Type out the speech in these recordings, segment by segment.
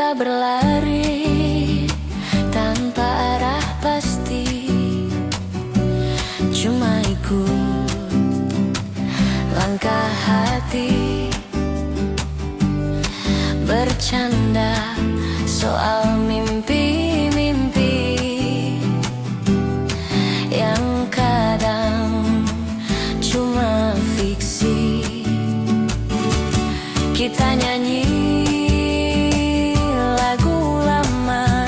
Kita berlari tanpa arah pasti, cuma ikut langkah hati, bercanda soal mimpi-mimpi yang kadang cuma fiksi. Kita nyanyi lagu lama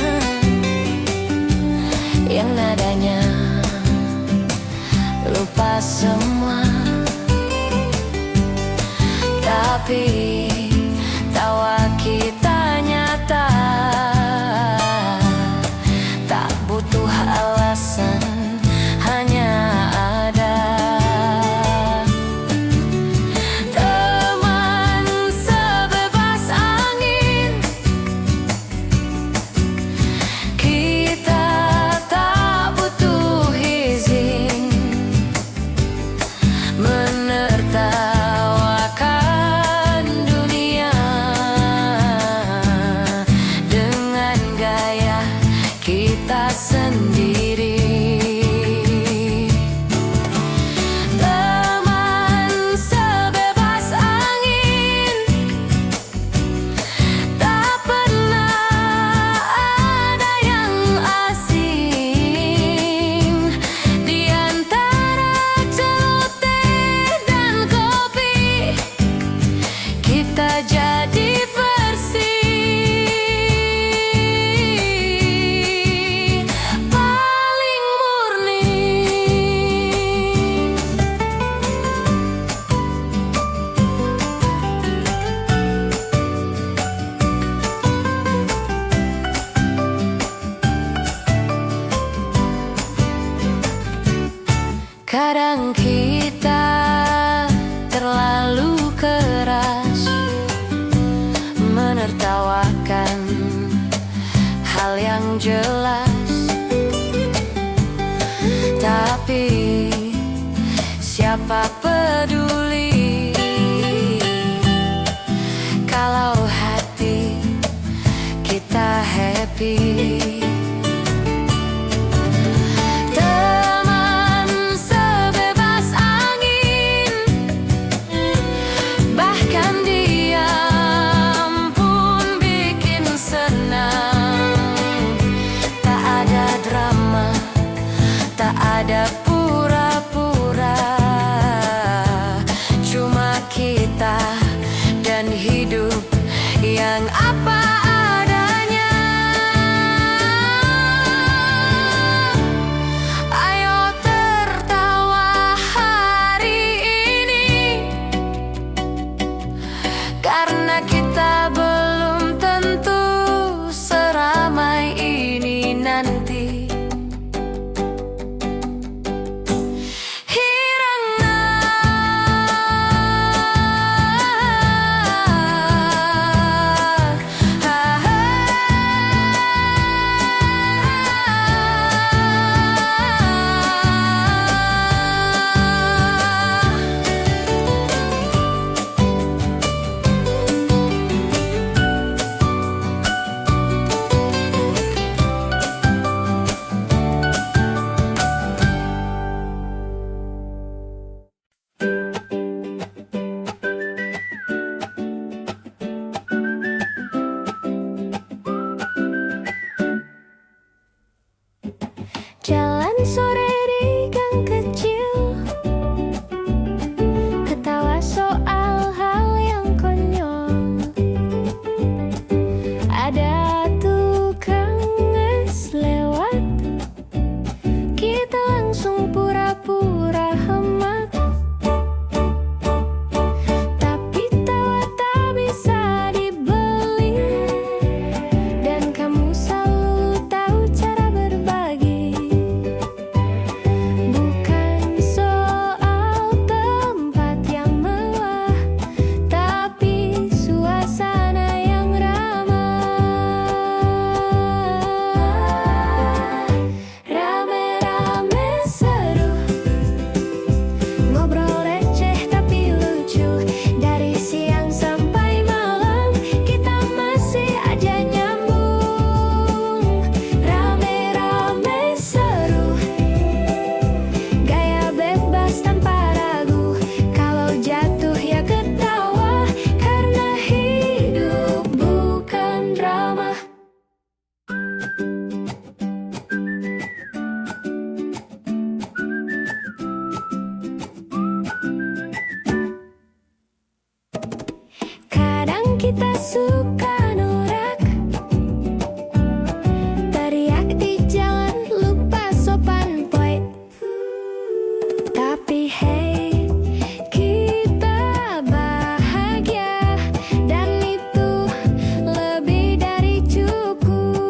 yang nadanya lupa semua, tapi tawa kita nyata, tak butuh alasan, hanya ada. Teman sebebas angin, kita tak butuh izin menertawakan dunia dengan gaya kita sendiri. Teman sebebas angin, tak pernah ada yang asing. Di antara celoteh dan kopi, kita jadi versi paling murni. Kadang kita terlalu keras menertawakan hal yang jelas, tapi siapa peduli kalau hati kita happy. Teman sebebas angin, bahkan diam pun bikin senang. Tak ada drama, tak ada pura-pura, cuma kita dan hidup yang apa adanya. Ayo tertawa hari ini, karena kita belum tentu seramai ini nanti. suka norak, teriak di jalan, lupa sopan boy. Tapi hey, kita bahagia, dan itu lebih dari cukup.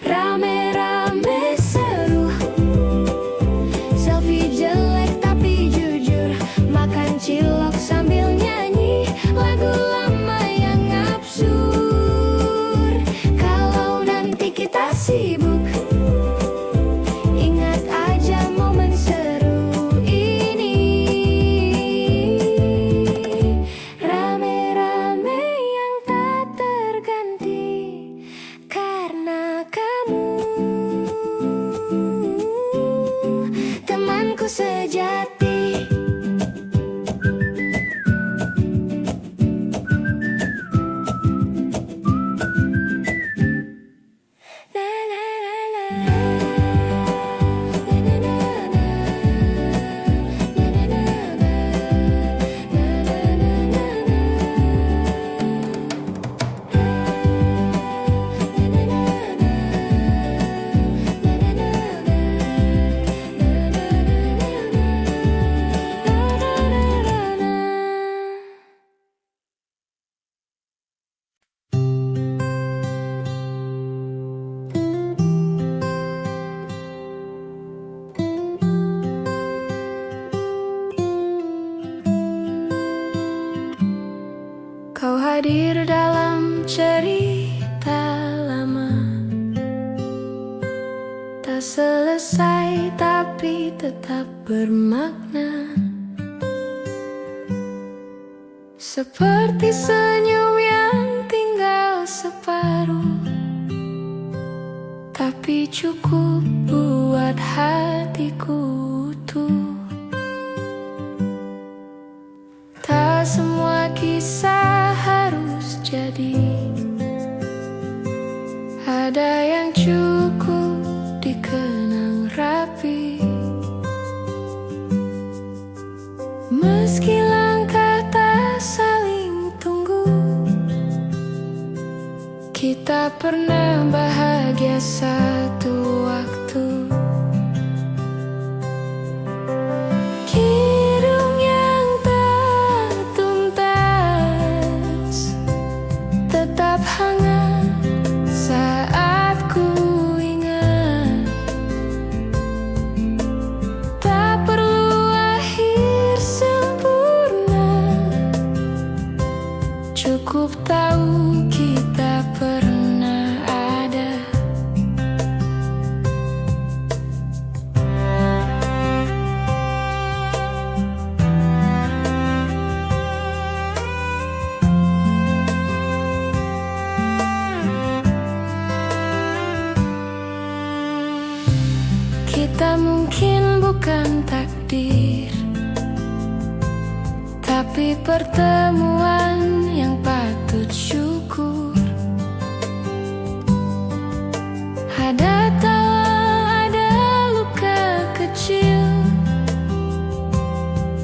Rame-rame seru, selfie jelek tapi jujur, makan cilok sambil nyanyi lagu lama yang absurd. Kalau nanti kita sibuk, ingat aja momen seru ini. Rame-rame yang tak terganti karena kamu, temanku sejati. Na na na na. Na na na na. Na na na na. Na na na na na. Na na na na. Na na na na. Na na na na. Kau hadir dalam cerita lama, tak selesai tapi tetap bermakna. Seperti senyum yang tinggal separuh, tapi cukup buat hatiku utuh. Tak semua kisah harus jadi, ada yang cukup dikenang rapi. Meski langkah tak saling tunggu, kita pernah bahagia satu waktu. Kidung yang tak tuntas tetap hangat saat ku ingat. Tak perlu akhir sempurna, cukup tahu kita pernah ada. Kita mungkin bukan takdir, tapi pertemuan yang patut syukur. Ada tawa, ada luka kecil,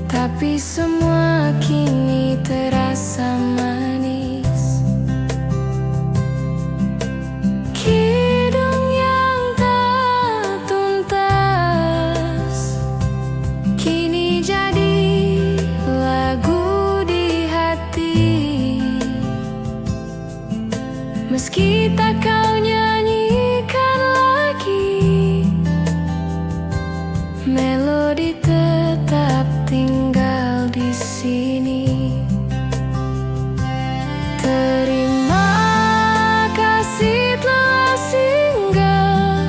tapi semua kini terasa manis. Kidung yang tak tuntas kini jadi lagu di hati. Meski tak kau nyanyikan lagi, melodi tetap tinggal di sini. Terima kasih telah singgah,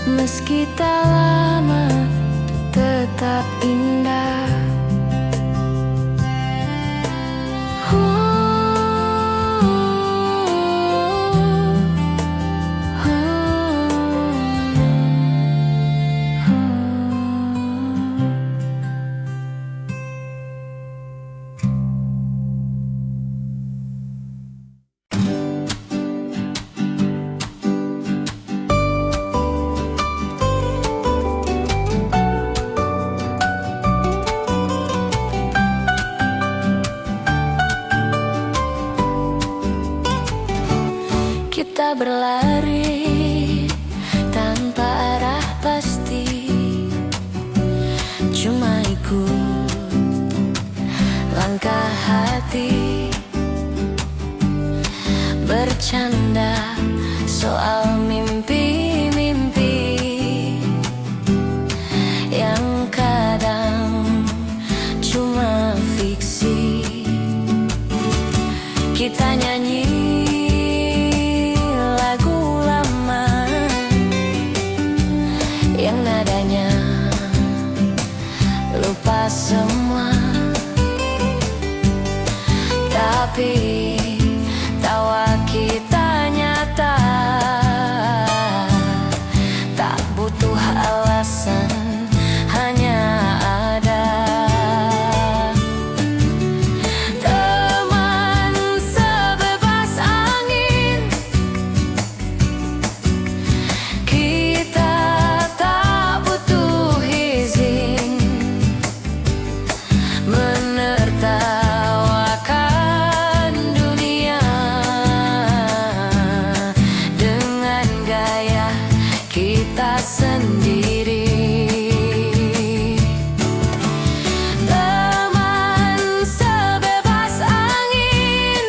meski tak lama tetap indah. Kita berlari tanpa arah pasti, cuma ikut langkah hati, bercanda soal mimpi-mimpi yang kadang cuma fiksi. Kita nyanyi lagu lama yang nadanya lupa semua, tapi tawa kita nyata, tak butuh alasan, hanya ada. Teman sebebas angin, kita tak butuh izin menertawakan dunia dengan gaya kita sendiri. Teman sebebas angin,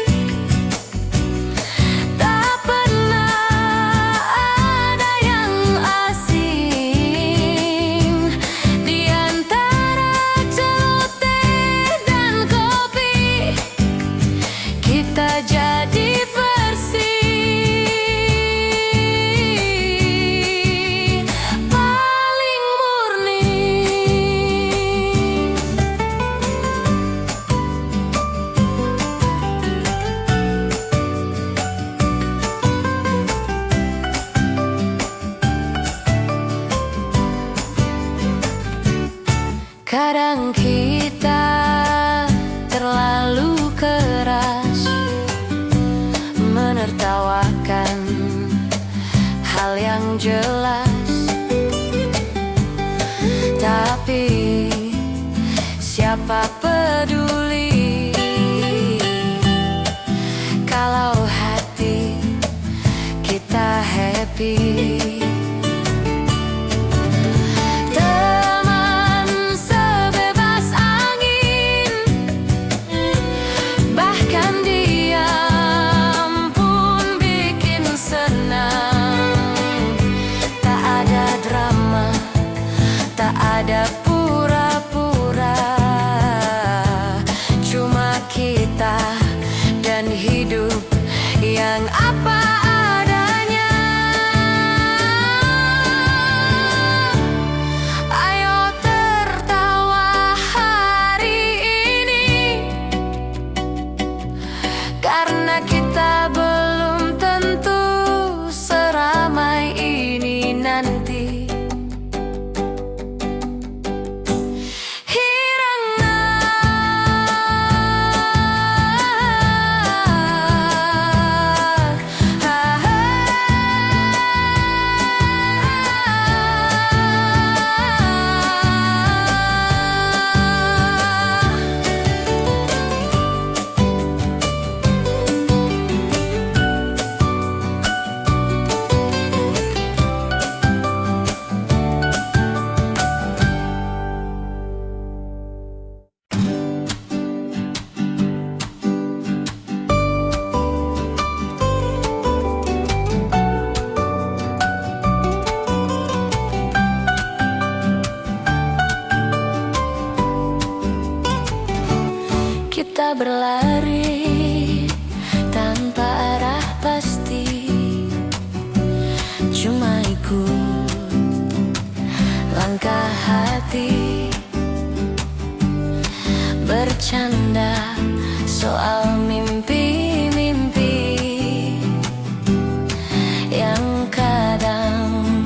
tak pernah ada yang asing. Di antara celoteh dan kopi, kita jadi versi paling murni. Kadang kita terlalu keras menertawakan hal yang jelas, tapi siapa peduli kalau hati kita happy. Teman sebebas angin, bahkan diam pun bikin senang. Tak ada drama, tak ada pura-pura, cuma kita dan hidup yang apa adanya. Ayo tertawa hari ini, karena kita belum tentu seramai ini nanti. Kita berlari tanpa arah pasti, cuma ikut langkah hati, bercanda soal mimpi-mimpi yang kadang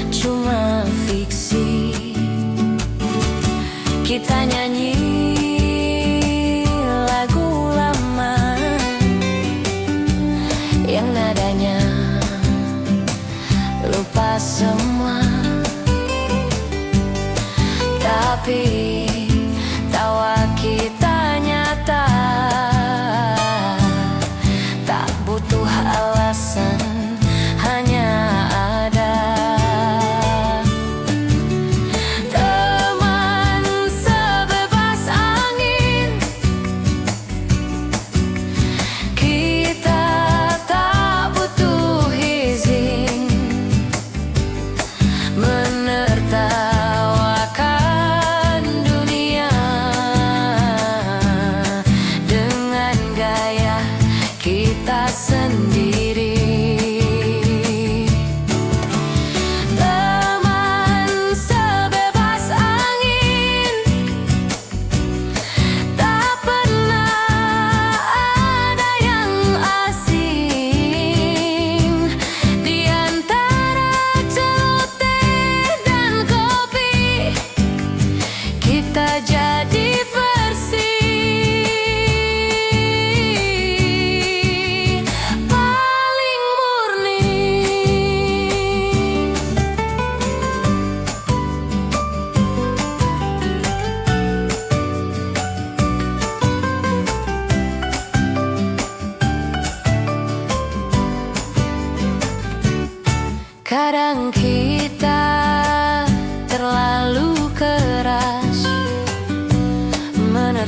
cuma fiksi. Kita nyanyi lagu lama yang nadanya lupa semua, tapi tawa kita nyata,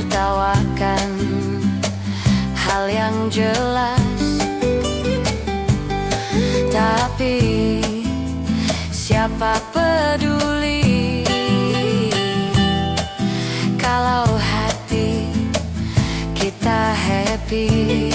tertawakan hal yang jelas, tapi siapa peduli kalau hati kita happy.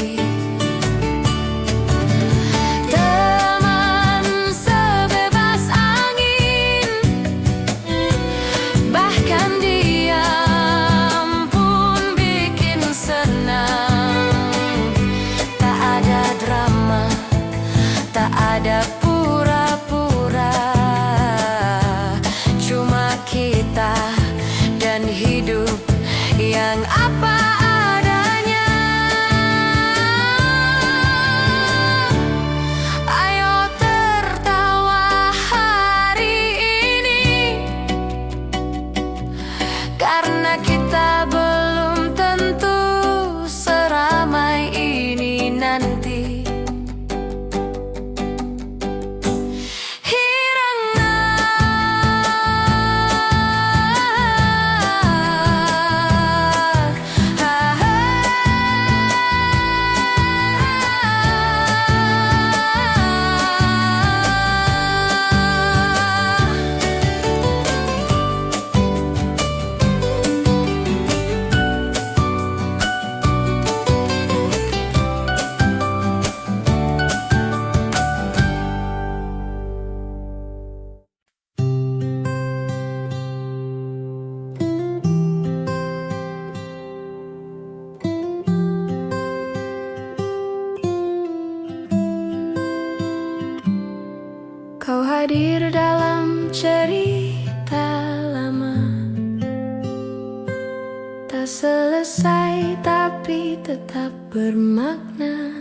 Ada pura-pura, cuma kita dan hidup yang apa adanya. Ayo tertawa hari ini, karena kita belum tentu seramai ini nanti. Kau hadir dalam cerita lama, tak selesai tapi tetap bermakna.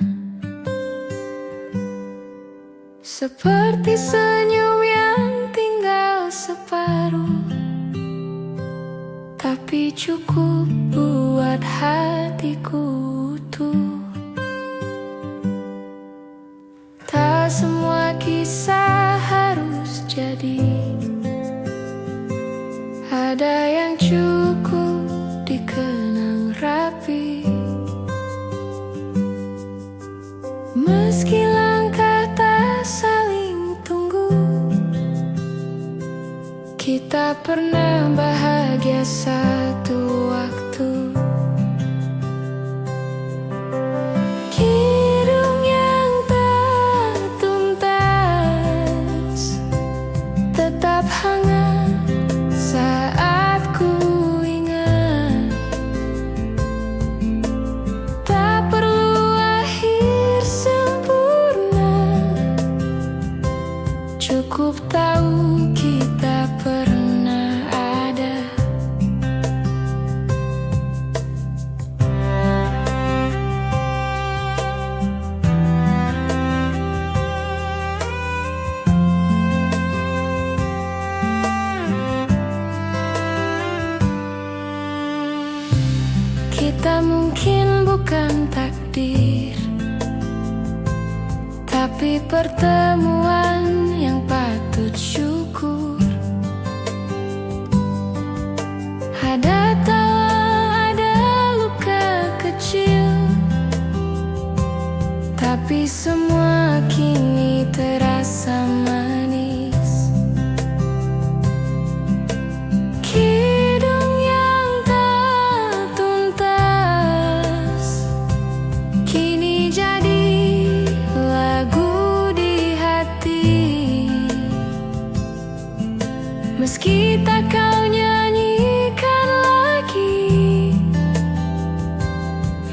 Seperti senyum yang tinggal separuh, tapi cukup buat hatiku utuh. Tak semua kisah harus jadi, ada yang cukup dikenang rapi. Meski langkah tak saling tunggu, kita pernah bahagia satu waktu. Kidung yang tak tuntas tetap hangat saat ku ingat. Tak perlu akhir sempurna, cukup tahu kita pernah ada. Kita mungkin bukan takdir, tapi pertemuan yang patut syukur. Ada tawa, ada luka kecil, tapi semua kini terasa manis. Kidung yang tak tuntas kini jadi lagu di hati. Meski tak kau nyanyikan lagi,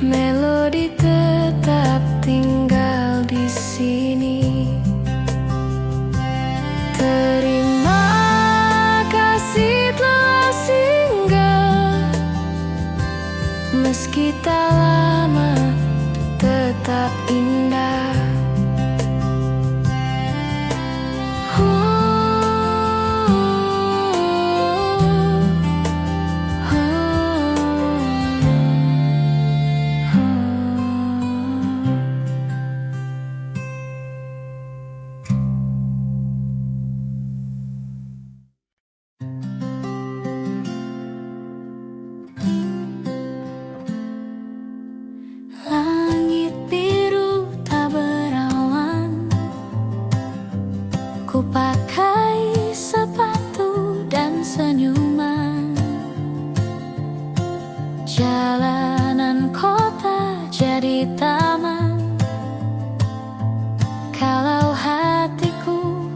melodi tetap tinggal di sini. Terima kasih telah singgah, meski tak lama tetap indah. Jalanan kota jadi taman, kalau hatiku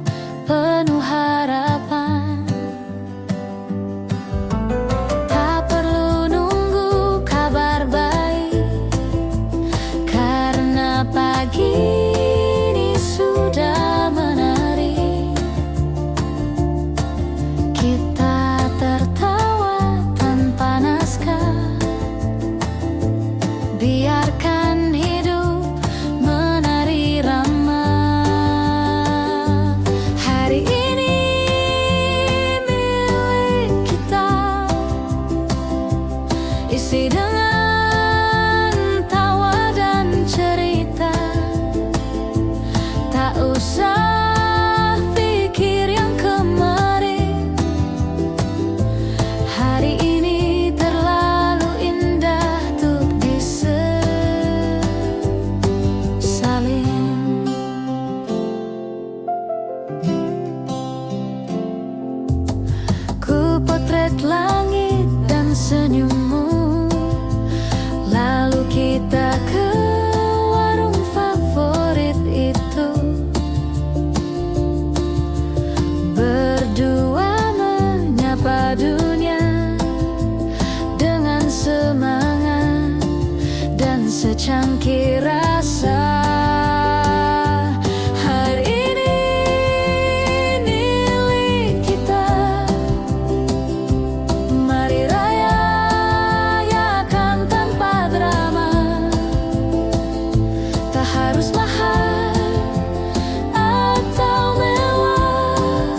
penuh harapan. Tak perlu nunggu kabar baik, karena pagi ini sudah menari. Kita tertawa tanpa naskah, biarkan hidup menari rama. Hari ini milik kita, isi dengan tawa dan cerita. Tak usah pikir yang kemarin, hari ini terlalu indah untuk disesalin. Ku potret langit dan senyummu, lalu kita ke warung favorit itu. Berdua menyapa dunia dengan semangat dan secangkir rasa. Hari ini milik kita, mari rayakan tanpa drama. Tak harus mahal atau mewah,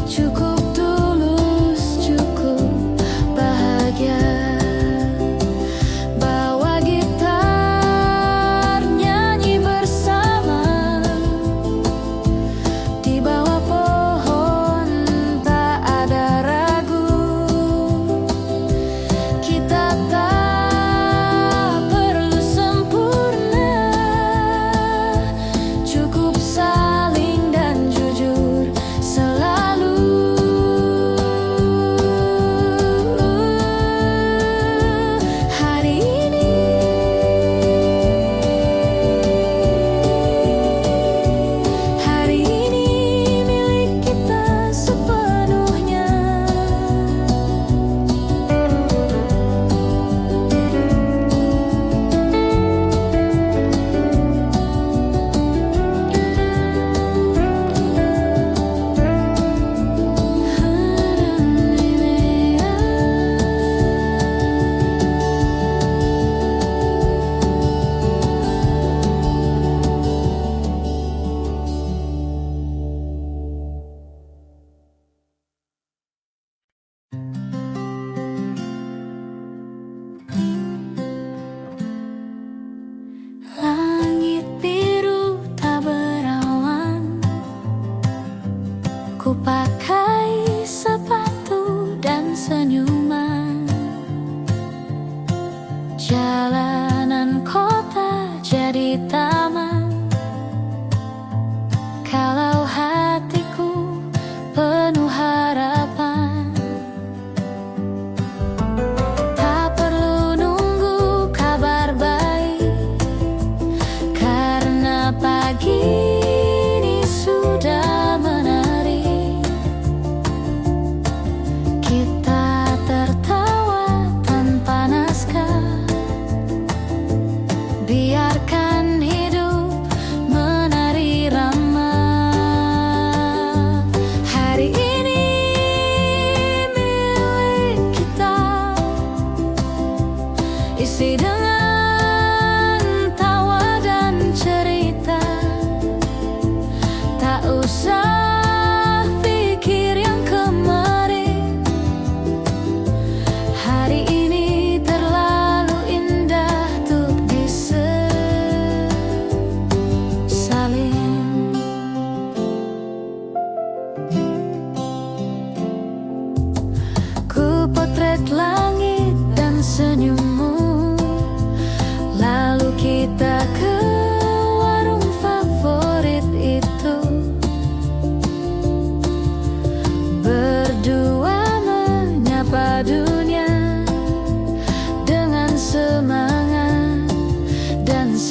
cukup tulus, cukup bahagia. Bawa gitar, nyanyi bersama, di bawah pohon tak ada ragu. Kita tak perlu sempurna, cukup saling dan jujur selalu. Hari ini milik kita sepenuhnya. Langit biru tak berawan, ku pakai sepatu dan senyuman. Jalanan kota jadi taman, kalau hatiku penuh harapan. Tak perlu nunggu kabar baik, karena pagi ini sudah menari. Kita tertawa tanpa naskah, biarkan hidup menari rama. Hari ini milik kita, isi dengan tawa dan cerita. Tak usah pikir yang kemarin, hari ini terlalu indah untuk disesalin. Ku potret langit dan senyummu,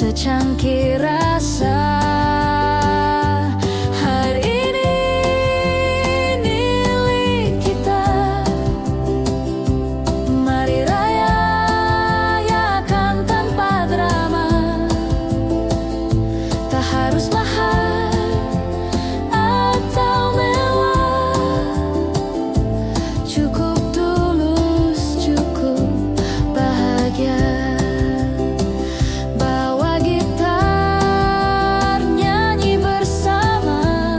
secangkir rasa. Hari ini milik kita, mari rayakan tanpa drama. Tak harus mahal atau mewah, cukup tulus, cukup bahagia. Bawa gitar, nyanyi bersama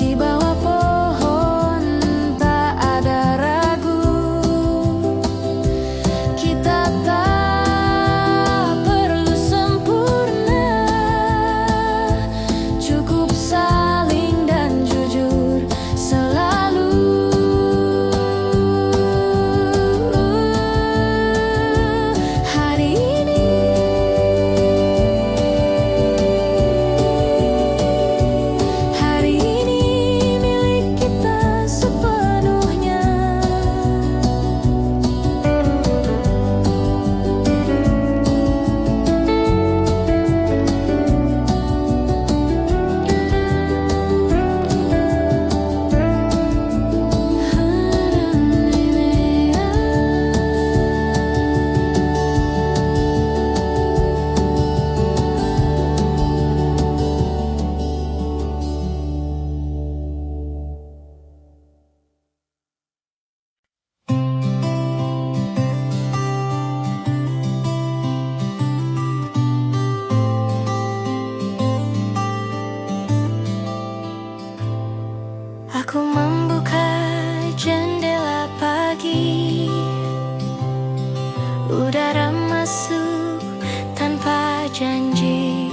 di bawah pohon, tak ada ragu. Kita tak perlu sempurna, cukup saling dan jujur selalu. Hari ini milik kita sepenuhnya. Aku membuka jendela pagi, udara masuk tanpa janji.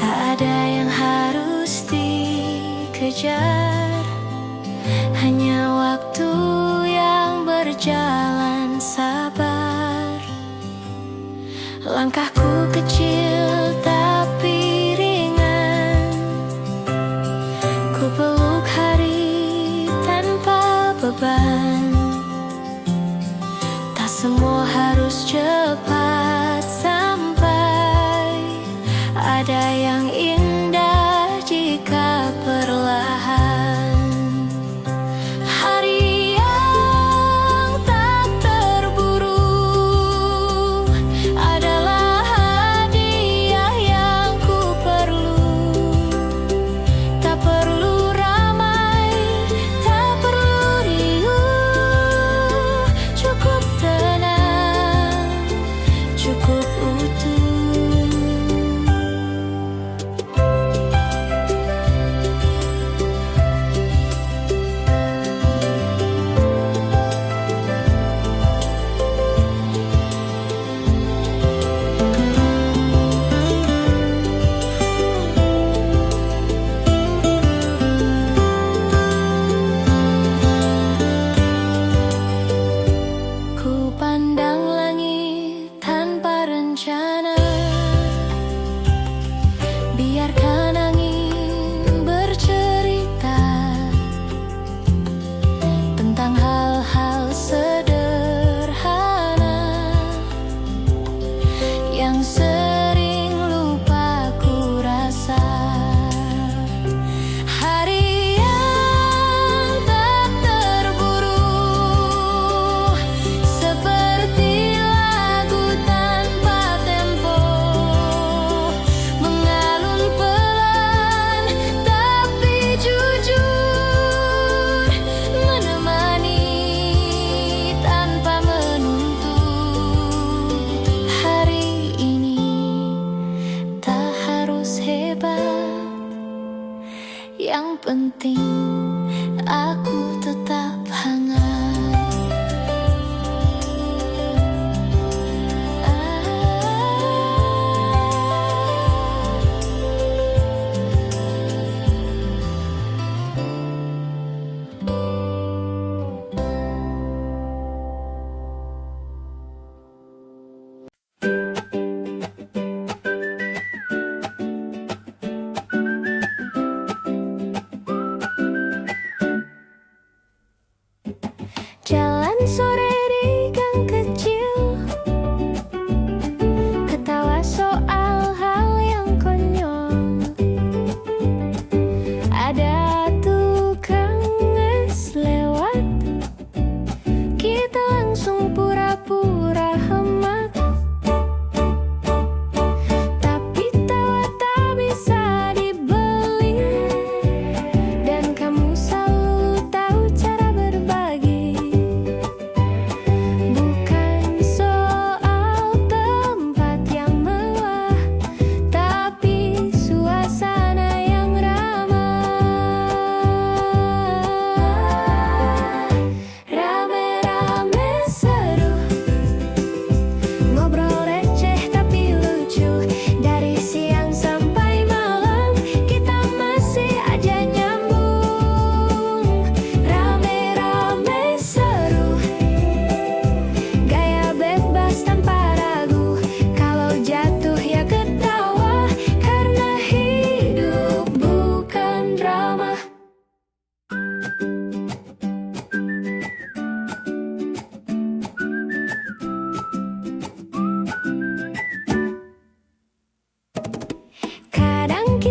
Tak ada yang harus dikejar, hanya waktu yang berjalan sabar. Langkahku kecil tapi ringan, ku peluk hari tanpa beban. Tak semua harus cepat sampai, ada yang indah jika perlahan. Hari yang tak terburu adalah hadiah yang ku perlu. Tak perlu ramai, tak perlu riuh, cukup tenang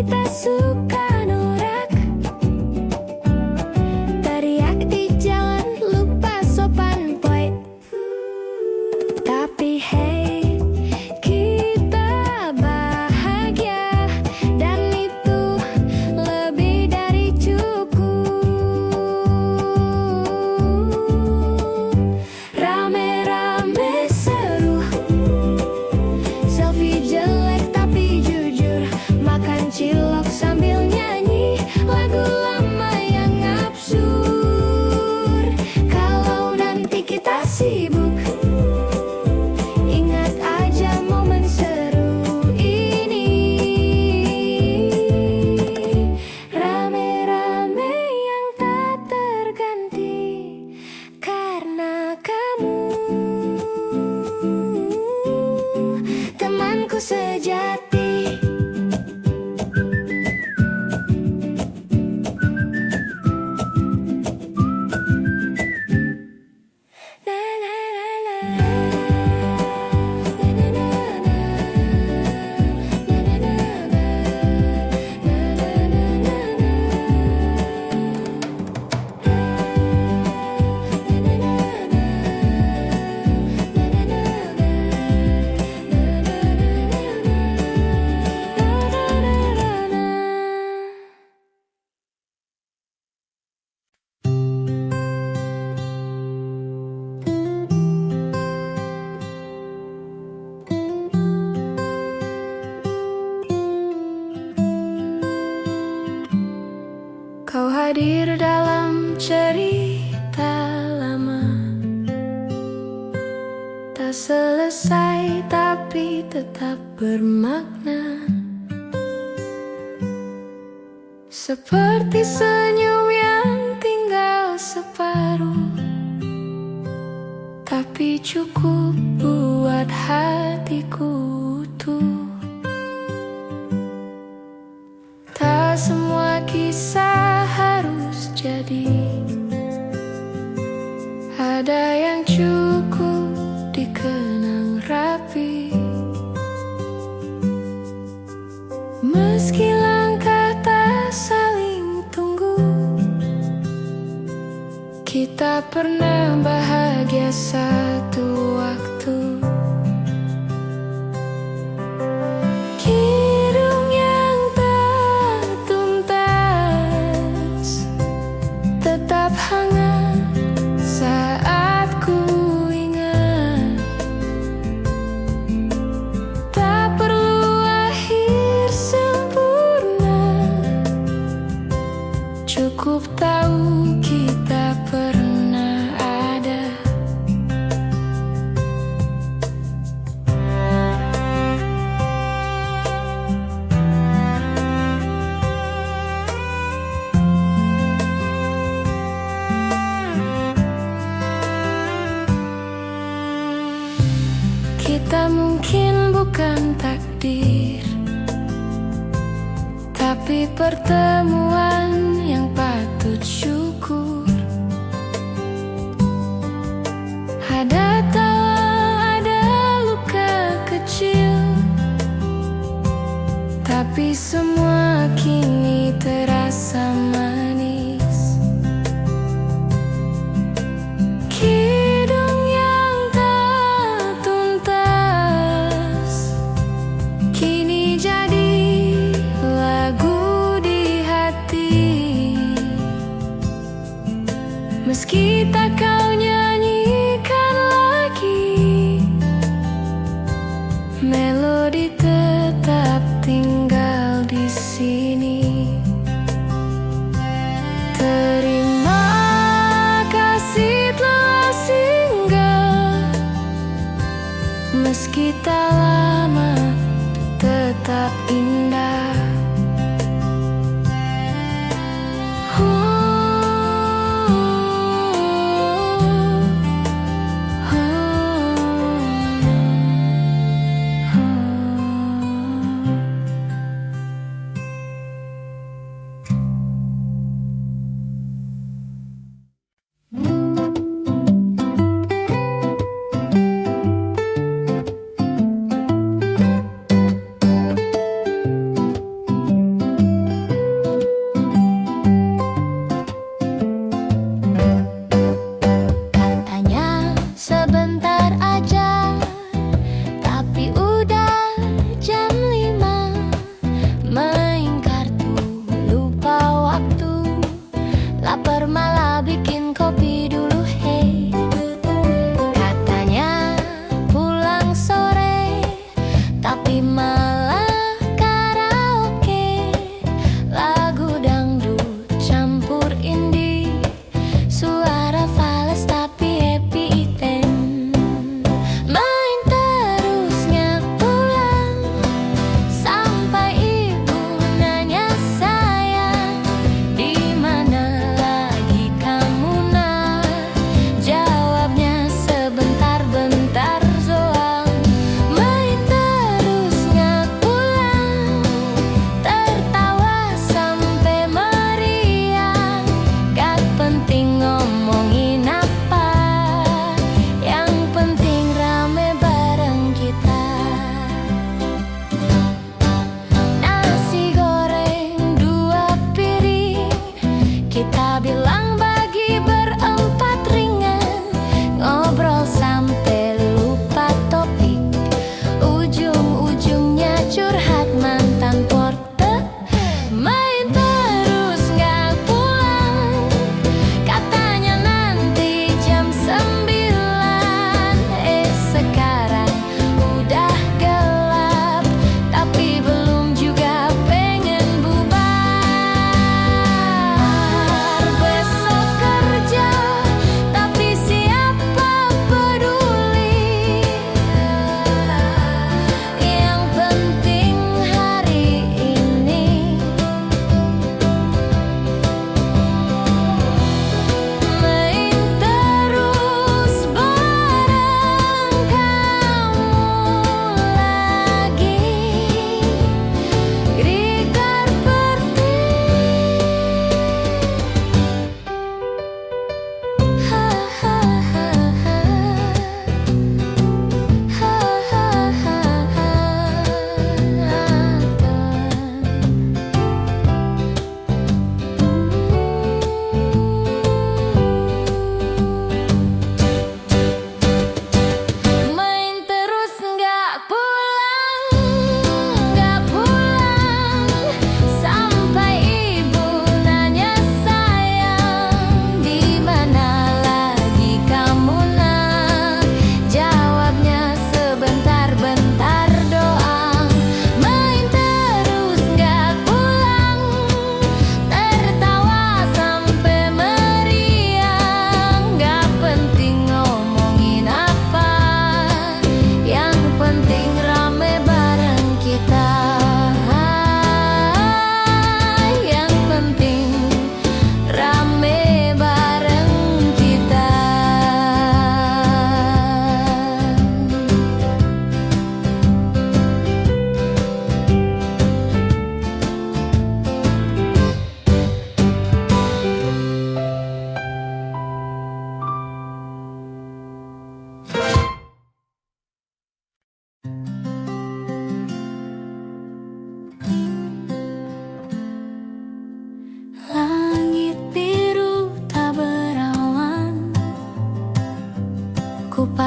kita suka norak, teriak di jalan lupa sopan boy. Tapi hey, kita bahagia dan itu lebih dari cukup. Rame-rame seru, selfie jelek tapi jujur, makan cilok sambil nyanyi lagu lama yang absurd. Kalau nanti kita sibuk, ingat aja momen seru ini. Rame-rame yang tak terganti karena kamu, temanku sejati. Na na na na. Na na na na. Na na na na. Na na na na na. Na na na na. Na na na na. Na na na na. Kau hadir dalam cerita lama, tak selesai tapi tetap bermakna. Seperti senyum yang tinggal separuh, tapi cukup buat hatiku utuh. Tak semua kisah harus jadi, ada yang cukup dikenang rapi. Meski langkah tak saling tunggu, kita pernah bahagia satu waktu. Kidung yang tak tuntas tetap hangat saat ku ingat. Tak perlu akhir sempurna, cukup tahu kita pernah ada. Kita mungkin bukan takdir, tapi pertemuan yang patut syukur. Ada tawa, ada luka kecil, tapi semua kini terasa manis. Kidung yang tak tuntas kini jadi lagu di hati. Meski tak kau nyanyikan lagi, melodi tetap tinggal di sini. Terima kasih telah singgah, meski tak lama tetap indah.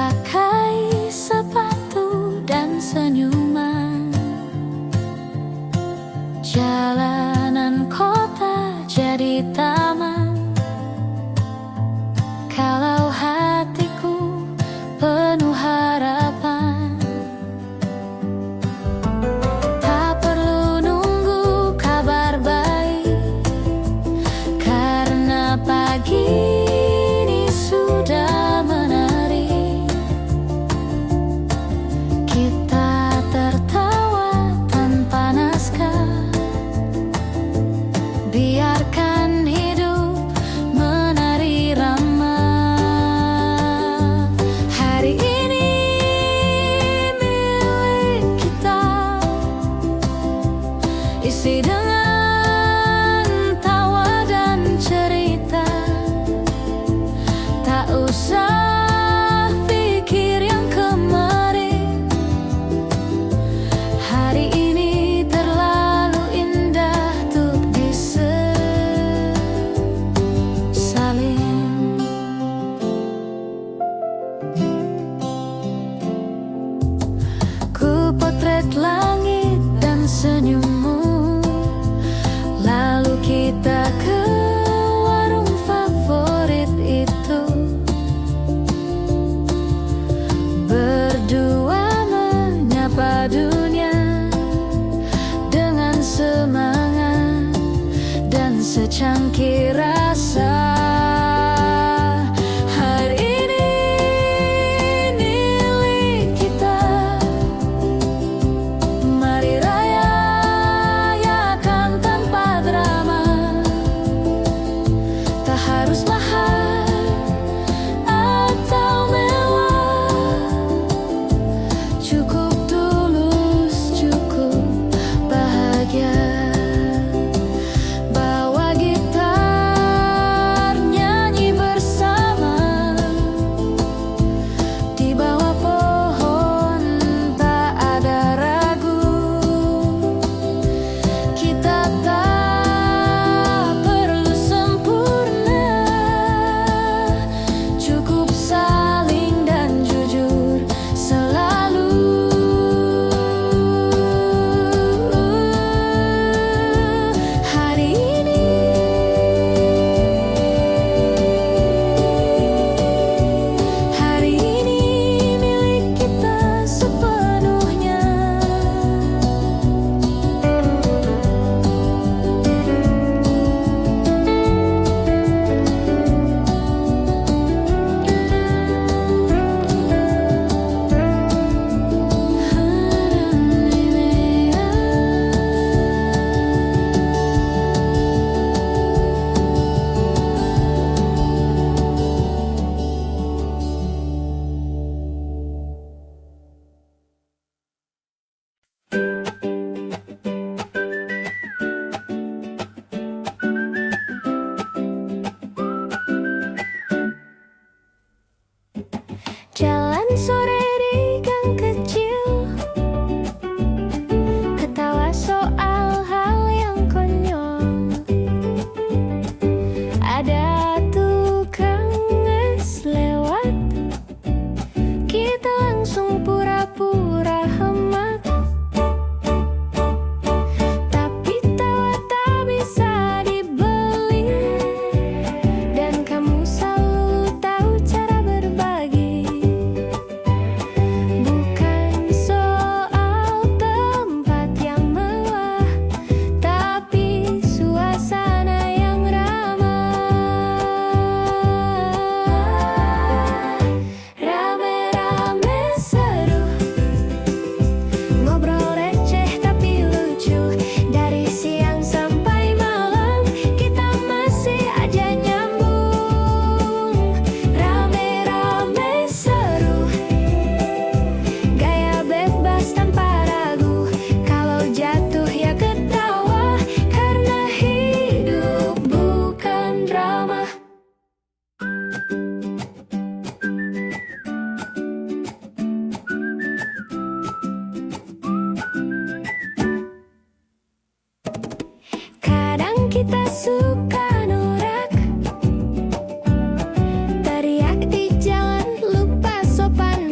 pakai sepatu dan senyuman. Jalanan kota jadi taman. Kalau hatiku penuh harapan, tak perlu nunggu kabar baik, karena pagi ini sudah menarik. Kita tertawa tanpa naskah, biarkan hidup menari ramah. Hari ini milik kita, isi dengan tawa dan cerita. Tak usah pikir yang kemarin, hari ini terlalu indah untuk disesalin. Ku potret langit dan senyummu, lalu kita ke warung favorit itu. Berdua menyapa dunia dengan semangat dan secangkir rasa. Hari ini milik kita, mari rayakan tanpa drama. Tak harus mahal atau mewah, cukup tulus, cukup bahagia. Bawa gitar, nyanyi bersama, di bawah pohon tak ada ragu. Kita tak perlu sempurna, cukup saling dan jujur selalu. Hari ini milik kita sepenuhnya. Jalan sore di gang kecil, ketawa soal hal yang konyol. Ada tukang es lewat, kita langsung pura-pura hemat. Tapi tawa tak bisa dibeli, dan kamu selalu tahu cara berbagi. Bukan soal tempat yang mewah, tapi suasana yang ramah. Rame-rame seru, ngobrol receh tapi lucu. Dari siang sampai malam, kita masih aja nyambung. Rame-rame seru, gaya bebas tanpa ragu. Kalau jatuh ya ketawa, karena hidup bukan drama. Kadang kita suka norak, teriak di jalan lupa sopan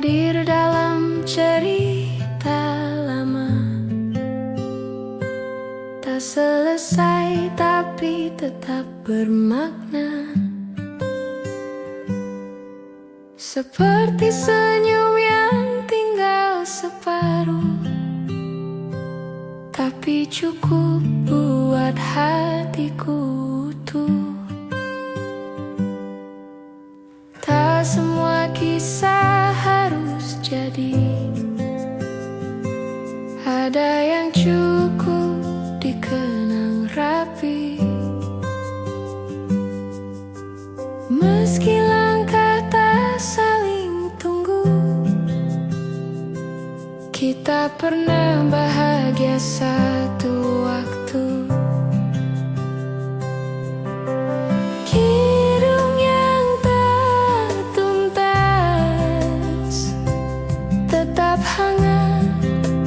hadir dalam cerita lama, tak selesai tapi tetap bermakna. Seperti senyum yang tinggal separuh, tapi cukup buat hatiku utuh. Tak semua kisah harus jadi, ada yang cukup dikenang rapi. Meski langkah tak saling tunggu, kita pernah bahagia satu waktu. Kidung yang tak tuntas tetap hangat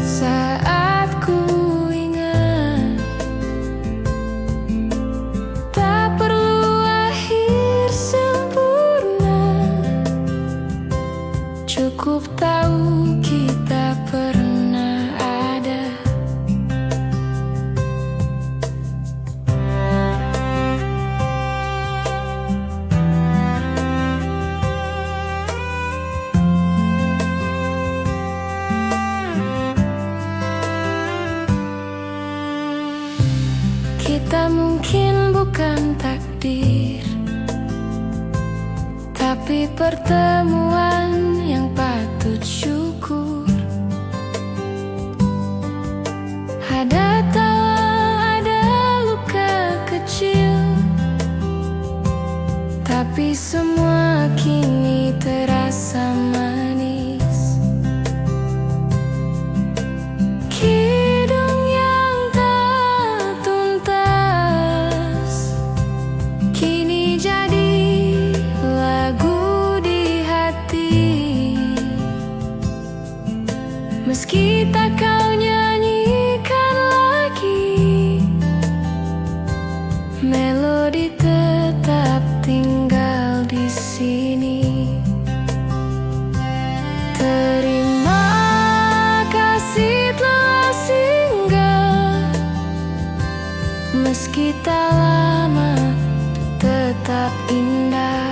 saat ku ingat. Tak perlu akhir sempurna, cukup tahu kita pernah ada. Kita mungkin bukan takdir, tapi pertemuan yang patut syukur. Ada tawa, ada luka kecil, tapi semua kini terasa manis. Kidung yang tak tuntas kini jadi lagu di hati. Meski tak kau nyanyikan lagi, melodi tetap tinggal di sini. Terima kasih telah singgah, meski tak lama tetap indah.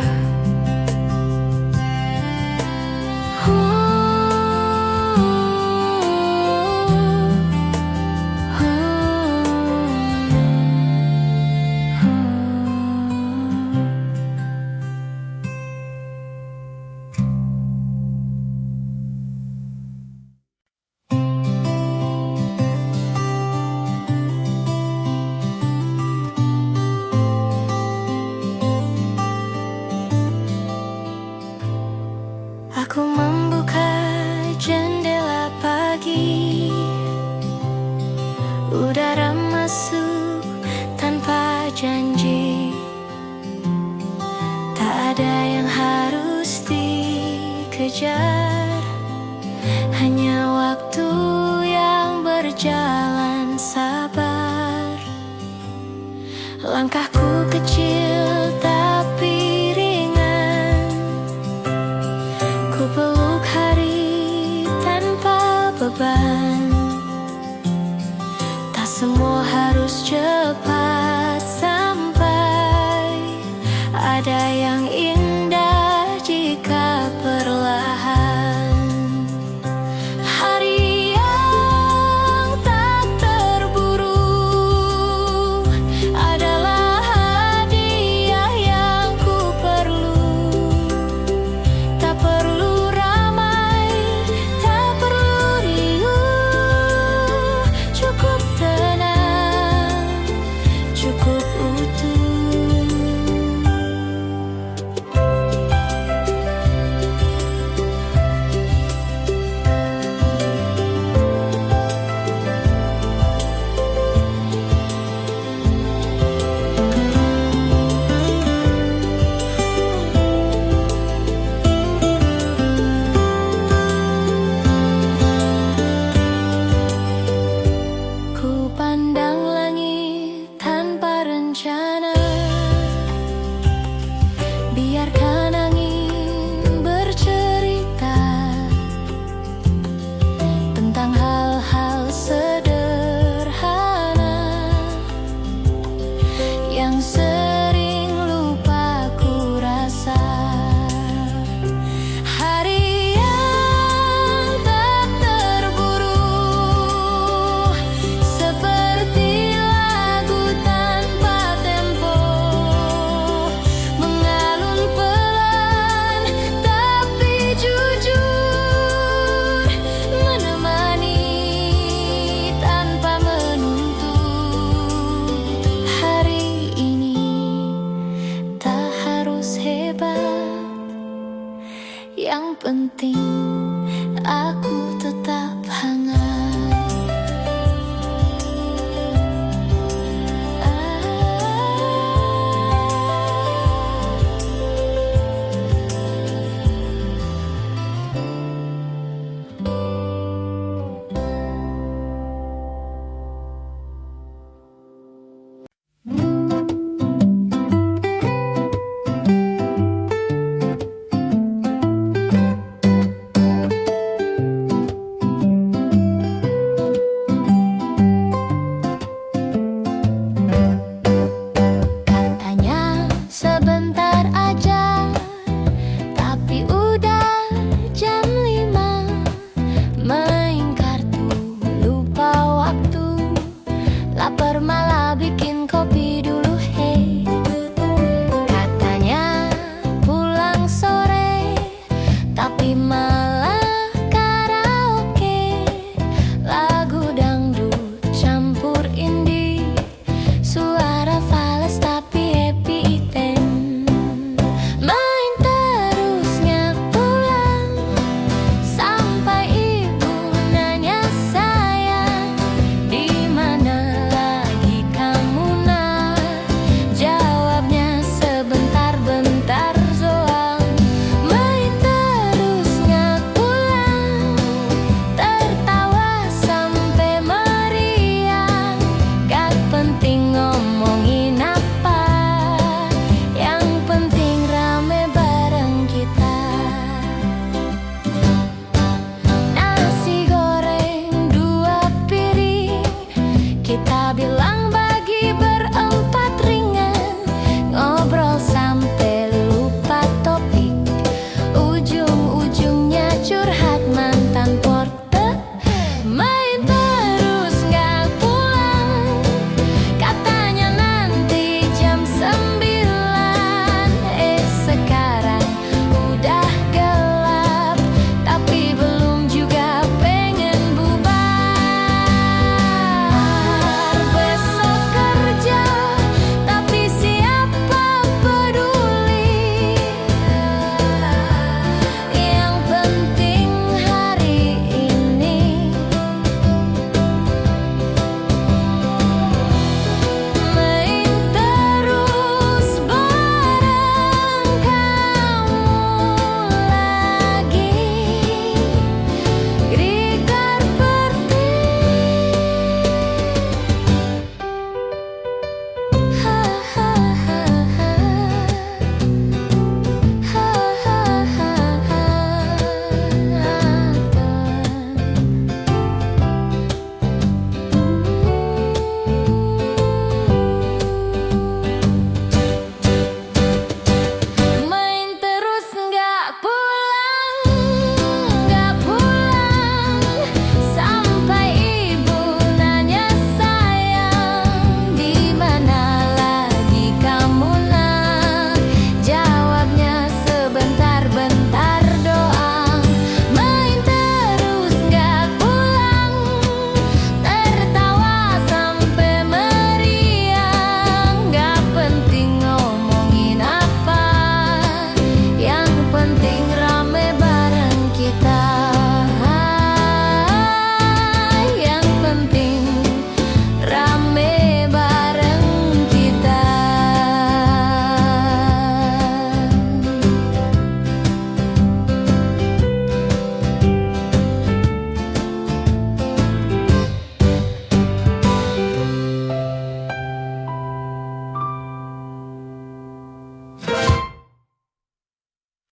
Aku membuka jendela pagi, udara masuk tanpa janji. Tak ada yang harus dikejar, hanya waktu yang berjalan sabar. Langkahku kecil tapi ringan, ku peluk hari tanpa beban. Tak semua harus cepat sampai, ada yang indah jika perlahan. Hari yang tak terburu adalah hadiah yang ku perlu. Tak perlu ramai, tak perlu riuh, cukup tenang ini aku tetap